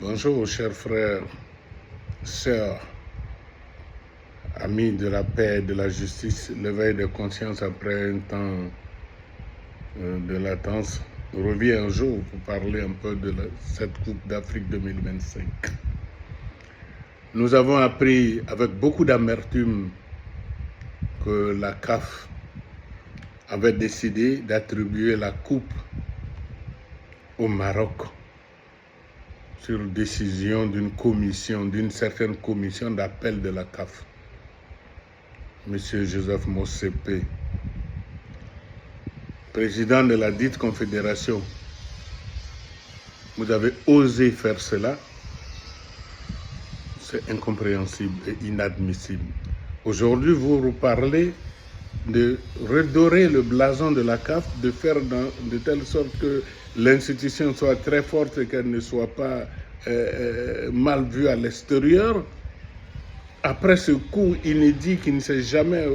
Bonjour, chers frères, sœurs, amis de la paix et de la justice, l'éveil de conscience après un temps de latence revient un jour pour parler un peu de cette Coupe d'Afrique 2025. Nous avons appris avec beaucoup d'amertume que la CAF avait décidé d'attribuer la Coupe au Maroc sur décision d'une certaine commission d'appel de la CAF. Monsieur Joseph Motsepe, président de la dite confédération, vous avez osé faire cela, c'est incompréhensible et inadmissible. Aujourd'hui, vous reparlez de redorer le blason de la CAF, de faire de telle sorte que l'institution soit très forte et qu'elle ne soit pas mal vue à l'extérieur. Après ce coup inédit qui ne s'est jamais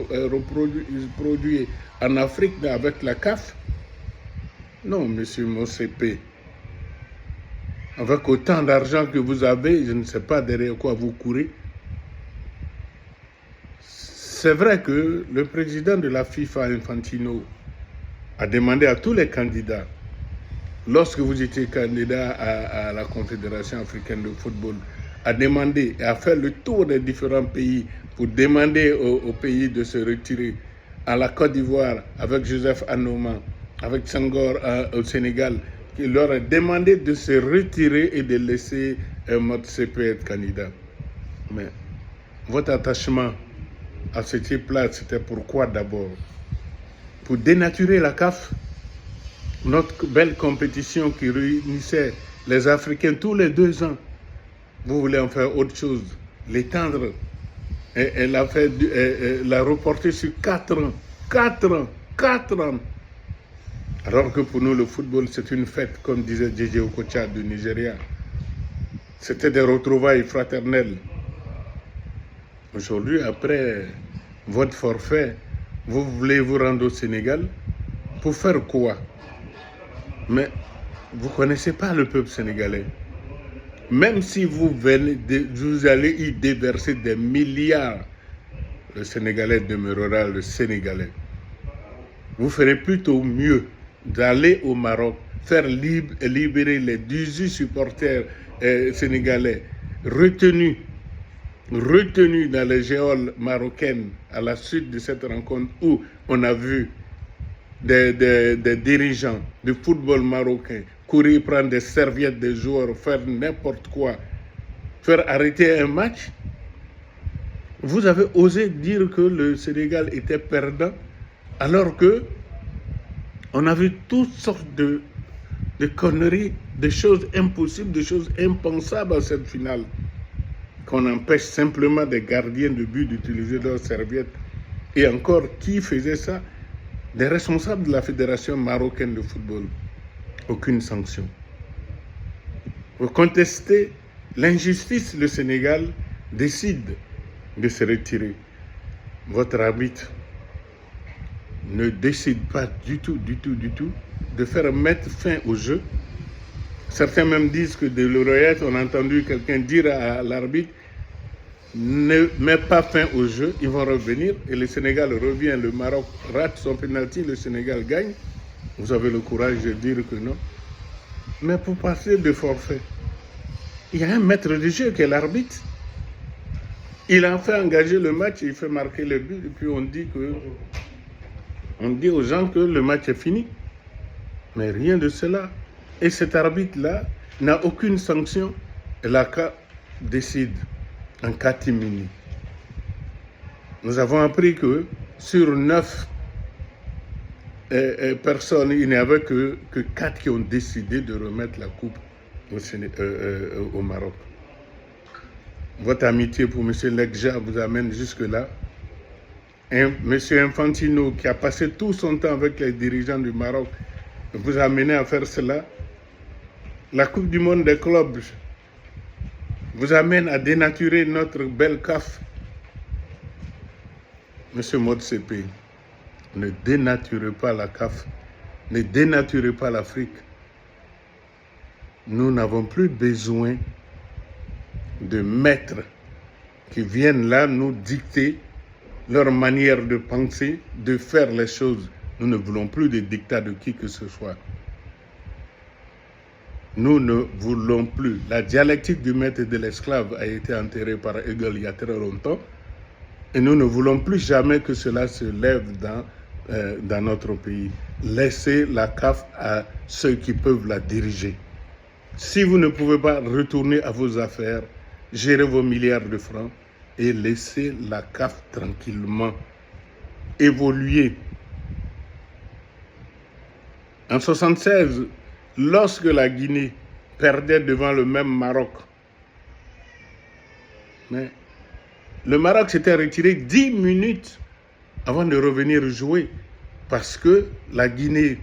produit en Afrique avec la CAF, non, monsieur Motsepe, avec autant d'argent que vous avez, je ne sais pas derrière quoi vous courez. C'est vrai que le président de la FIFA, Infantino, a demandé à tous les candidats, lorsque vous étiez candidat à la Confédération africaine de football, a demandé et a fait le tour des différents pays pour demander aux pays de se retirer. À la Côte d'Ivoire, avec Joseph Anoma, avec Senghor au Sénégal, qui leur a demandé de se retirer et de laisser Motsepe être candidat. Mais votre attachement à ce type-là, c'était pourquoi d'abord? Pour dénaturer la CAF, notre belle compétition qui réunissait les Africains tous les 2 ans. Vous voulez en faire autre chose, l'étendre et la reporter sur 4 ans. 4 ans, 4 ans. Alors que pour nous, le football, c'est une fête, comme disait J.J. Okocha du Nigeria. C'était des retrouvailles fraternelles. Aujourd'hui, après votre forfait, vous voulez vous rendre au Sénégal pour faire quoi? Mais vous ne connaissez pas le peuple sénégalais. Même si vous allez y déverser des milliards, le Sénégalais demeurera le Sénégalais. Vous ferez plutôt mieux d'aller au Maroc, faire libérer les 18 supporters sénégalais retenus dans les géoles marocaines à la suite de cette rencontre où on a vu des dirigeants du football marocain courir prendre des serviettes des joueurs, faire n'importe quoi, faire arrêter un match. Vous avez osé dire que le Sénégal était perdant, alors que on a vu toutes sortes de conneries, de choses impossibles, de choses impensables à cette finale, qu'on empêche simplement des gardiens de but d'utiliser leurs serviettes. Et encore, qui faisait ça? Des responsables de la Fédération marocaine de football. Aucune sanction. Vous contestez l'injustice, le Sénégal décide de se retirer. Votre arbitre ne décide pas du tout de faire mettre fin au jeu. Certains même disent que de l'oreillette, on a entendu quelqu'un dire à l'arbitre, ne met pas fin au jeu, ils vont revenir et le Sénégal revient, le Maroc rate son penalty, le Sénégal gagne. Vous avez le courage de dire que non. Mais pour passer de forfait, il y a un maître de jeu qui est l'arbitre. Il a fait engager le match, il fait marquer le but, et puis on dit aux gens que le match est fini. Mais rien de cela. Et cet arbitre-là n'a aucune sanction. Et la CAF décide en catimini. Nous avons appris que sur 9 personnes, il n'y avait que 4 qui ont décidé de remettre la coupe au Maroc. Votre amitié pour M. Lekja vous amène jusque-là. M. Infantino, qui a passé tout son temps avec les dirigeants du Maroc, vous a amené à faire cela. La Coupe du Monde des clubs vous amène à dénaturer notre belle CAF. Monsieur Motsepe, ne dénaturez pas la CAF, ne dénaturez pas l'Afrique. Nous n'avons plus besoin de maîtres qui viennent là nous dicter leur manière de penser, de faire les choses. Nous ne voulons plus des dictats de qui que ce soit. Nous ne voulons plus. La dialectique du maître et de l'esclave a été enterrée par Hegel il y a très longtemps. Et nous ne voulons plus jamais que cela se lève dans notre pays. Laissez la CAF à ceux qui peuvent la diriger. Si vous ne pouvez pas retourner à vos affaires, gérez vos milliards de francs et laissez la CAF tranquillement évoluer. En 1976, lorsque la Guinée perdait devant le même Maroc, mais le Maroc s'était retiré 10 minutes avant de revenir jouer parce que la Guinée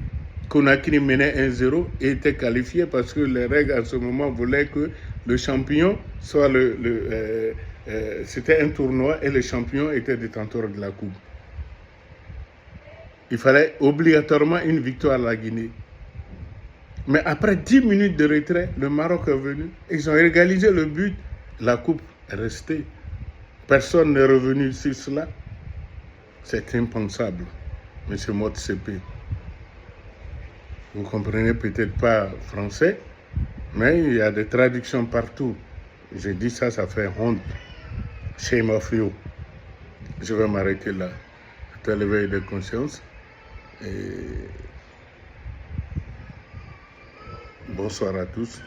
Conakry menait 1-0 et était qualifiée parce que les règles à ce moment voulaient que le champion soit c'était un tournoi et le champion était détenteur de la coupe. Il fallait obligatoirement une victoire à la Guinée. Mais après 10 minutes de retrait, le Maroc est venu. Ils ont égalisé le but. La coupe est restée. Personne n'est revenu sur cela. C'est impensable, M. Motsepe. Vous ne comprenez peut-être pas français, mais il y a des traductions partout. J'ai dit ça, ça fait honte. Shame of you. Je vais m'arrêter là. C'est un éveil de conscience. Et bonsoir à tous.